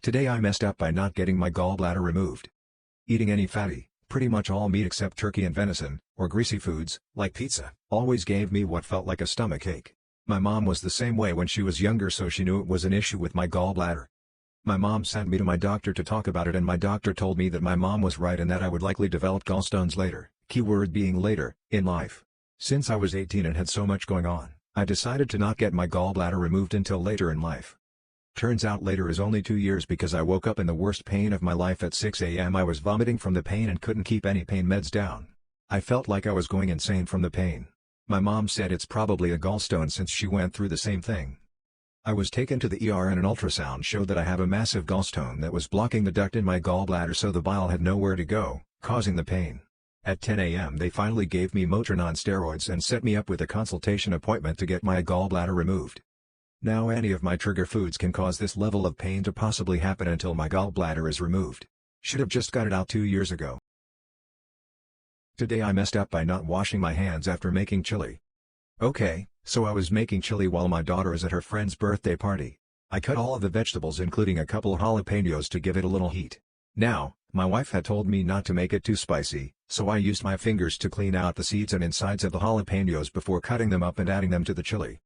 Today I messed up by not getting my gallbladder removed. Eating any fatty, pretty much all meat except turkey and venison, or greasy foods, like pizza, always gave me what felt like a stomach ache. My mom was the same way when she was younger, so she knew it was an issue with my gallbladder. My mom sent me to my doctor to talk about it, and my doctor told me that my mom was right and that I would likely develop gallstones later, keyword being later, in life. Since I was 18 and had so much going on, I decided to not get my gallbladder removed until later in life. Turns out later is only 2 years, because I woke up in the worst pain of my life at 6 a.m. I was vomiting from the pain and couldn't keep any pain meds down. I felt like I was going insane from the pain. My mom said it's probably a gallstone since she went through the same thing. I was taken to the ER and an ultrasound showed that I have a massive gallstone that was blocking the duct in my gallbladder, so the bile had nowhere to go, causing the pain. At 10 a.m. they finally gave me Motrin steroids and set me up with a consultation appointment to get my gallbladder removed. Now any of my trigger foods can cause this level of pain to possibly happen until my gallbladder is removed. Should have just got it out 2 years ago. Today I messed up by not washing my hands after making chili. Okay, so I was making chili while my daughter is at her friend's birthday party. I cut all of the vegetables including a couple of jalapenos to give it a little heat. Now, my wife had told me not to make it too spicy, so I used my fingers to clean out the seeds and insides of the jalapenos before cutting them up and adding them to the chili.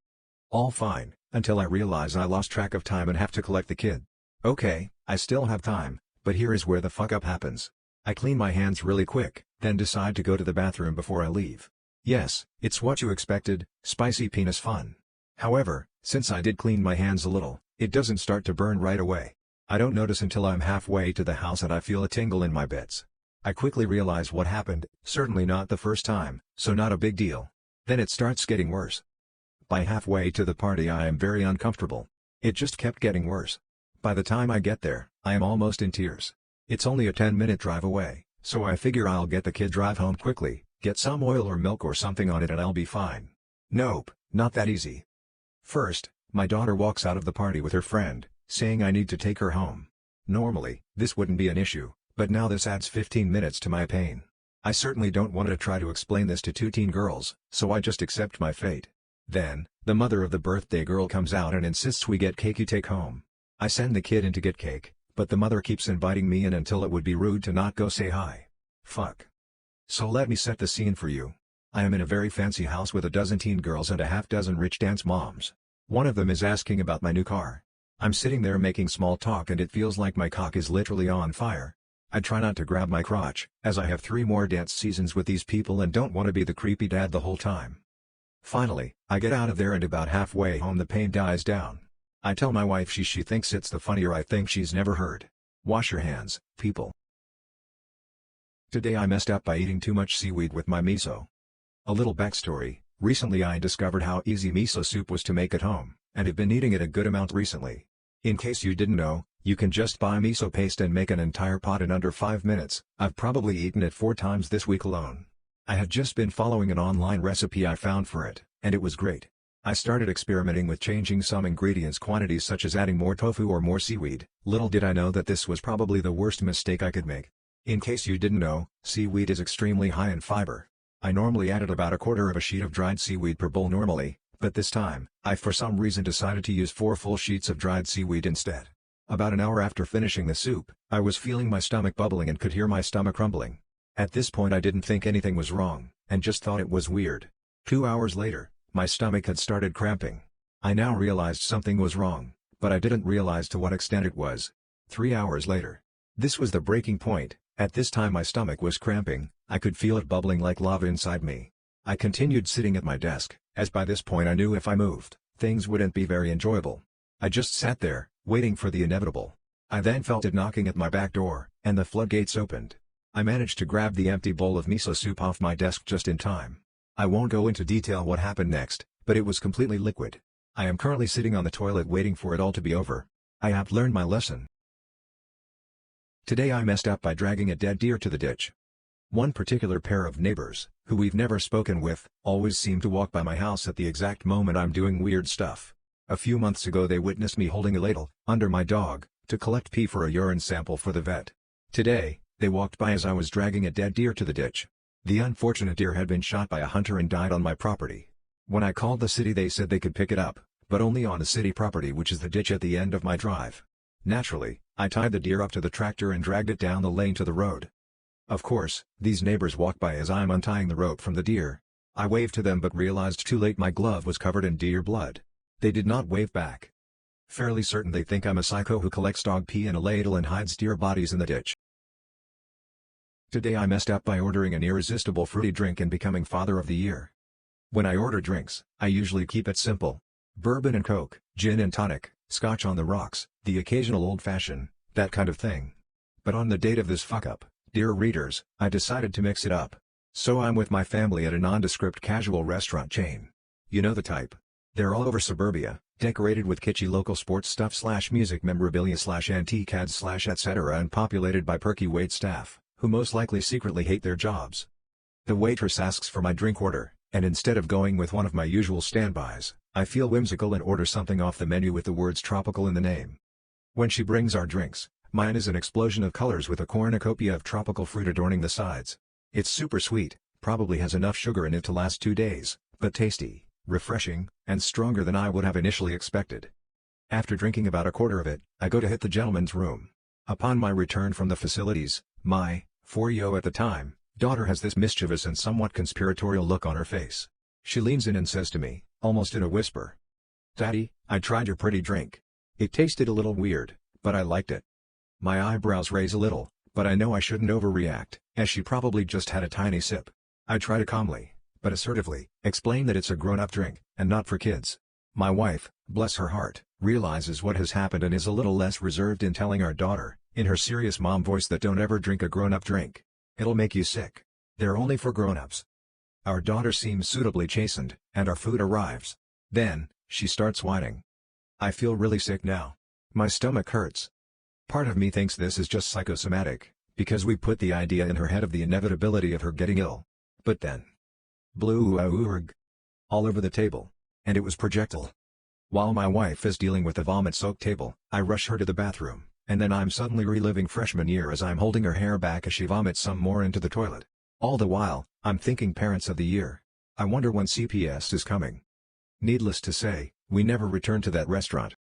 All fine, until I realize I lost track of time and have to collect the kid. Okay, I still have time, but here is where the fuck up happens. I clean my hands really quick, then decide to go to the bathroom before I leave. Yes, it's what you expected, spicy penis fun. However, since I did clean my hands a little, it doesn't start to burn right away. I don't notice until I'm halfway to the house and I feel a tingle in my bits. I quickly realize what happened, certainly not the first time, so not a big deal. Then it starts getting worse. By halfway to the party I am very uncomfortable. It just kept getting worse. By the time I get there, I am almost in tears. It's only a 10-minute drive away, so I figure I'll get the kid drive home quickly, get some oil or milk or something on it and I'll be fine. Nope, not that easy. First, my daughter walks out of the party with her friend, saying I need to take her home. Normally, this wouldn't be an issue, but now this adds 15 minutes to my pain. I certainly don't want to try to explain this to two teen girls, so I just accept my fate. Then, the mother of the birthday girl comes out and insists we get cake you take home. I send the kid in to get cake, but the mother keeps inviting me in until it would be rude to not go say hi. Fuck. So let me set the scene for you. I am in a very fancy house with a dozen teen girls and a half-dozen rich dance moms. One of them is asking about my new car. I'm sitting there making small talk and it feels like my cock is literally on fire. I try not to grab my crotch, as I have 3 more dance seasons with these people and don't want to be the creepy dad the whole time. Finally, I get out of there and about halfway home the pain dies down. I tell my wife she thinks it's the funnier I think she's never heard. Wash your hands, people. Today I messed up by eating too much seaweed with my miso. A little backstory, recently I discovered how easy miso soup was to make at home, and have been eating it a good amount recently. In case you didn't know, you can just buy miso paste and make an entire pot in under 5 minutes. I've probably eaten it 4 times this week alone. I had just been following an online recipe I found for it, and it was great. I started experimenting with changing some ingredients quantities such as adding more tofu or more seaweed. Little did I know that this was probably the worst mistake I could make. In case you didn't know, seaweed is extremely high in fiber. I normally added about 1/4 of a sheet of dried seaweed per bowl normally, but this time, I for some reason decided to use 4 full sheets of dried seaweed instead. About an hour after finishing the soup, I was feeling my stomach bubbling and could hear my stomach rumbling. At this point I didn't think anything was wrong, and just thought it was weird. 2 hours later, my stomach had started cramping. I now realized something was wrong, but I didn't realize to what extent it was. 3 hours later. This was the breaking point. At this time my stomach was cramping, I could feel it bubbling like lava inside me. I continued sitting at my desk, as by this point I knew if I moved, things wouldn't be very enjoyable. I just sat there, waiting for the inevitable. I then felt it knocking at my back door, and the floodgates opened. I managed to grab the empty bowl of miso soup off my desk just in time. I won't go into detail what happened next, but it was completely liquid. I am currently sitting on the toilet waiting for it all to be over. I have learned my lesson. Today I messed up by dragging a dead deer to the ditch. One particular pair of neighbors, who we've never spoken with, always seem to walk by my house at the exact moment I'm doing weird stuff. A few months ago they witnessed me holding a ladle, under my dog, to collect pee for a urine sample for the vet. Today, they walked by as I was dragging a dead deer to the ditch. The unfortunate deer had been shot by a hunter and died on my property. When I called the city they said they could pick it up, but only on the city property, which is the ditch at the end of my drive. Naturally, I tied the deer up to the tractor and dragged it down the lane to the road. Of course, these neighbors walk by as I'm untying the rope from the deer. I waved to them but realized too late my glove was covered in deer blood. They did not wave back. Fairly certain they think I'm a psycho who collects dog pee in a ladle and hides deer bodies in the ditch. Today I messed up by ordering an irresistible fruity drink and becoming father of the year. When I order drinks, I usually keep it simple. Bourbon and Coke, gin and tonic, scotch on the rocks, the occasional old-fashioned, that kind of thing. But on the date of this fuck-up, dear readers, I decided to mix it up. So I'm with my family at a nondescript casual restaurant chain. You know the type. They're all over suburbia, decorated with kitschy local sports stuff / music memorabilia / antique ads / etc. and populated by perky wait staff, who most likely secretly hate their jobs. The waitress asks for my drink order, and instead of going with one of my usual standbys, I feel whimsical and order something off the menu with the words tropical in the name. When she brings our drinks, mine is an explosion of colors with a cornucopia of tropical fruit adorning the sides. It's super sweet, probably has enough sugar in it to last 2 days, but tasty, refreshing, and stronger than I would have initially expected. After drinking about a quarter of it, I go to hit the gentleman's room. Upon my return from the facilities, my 4-year-old at the time, daughter has this mischievous and somewhat conspiratorial look on her face. She leans in and says to me, almost in a whisper, "Daddy, I tried your pretty drink. It tasted a little weird, but I liked it." My eyebrows raise a little, but I know I shouldn't overreact, as she probably just had a tiny sip. I try to calmly, but assertively, explain that it's a grown-up drink, and not for kids. My wife, bless her heart, realizes what has happened and is a little less reserved in telling our daughter, in her serious mom voice, that don't ever drink a grown-up drink. It'll make you sick. They're only for grown-ups. Our daughter seems suitably chastened, and our food arrives. Then, she starts whining. I feel really sick now. My stomach hurts. Part of me thinks this is just psychosomatic, because we put the idea in her head of the inevitability of her getting ill. But then, blue all over the table. And it was projectile. While my wife is dealing with the vomit-soaked table, I rush her to the bathroom, and then I'm suddenly reliving freshman year as I'm holding her hair back as she vomits some more into the toilet. All the while, I'm thinking parents of the year. I wonder when CPS is coming. Needless to say, we never returned to that restaurant.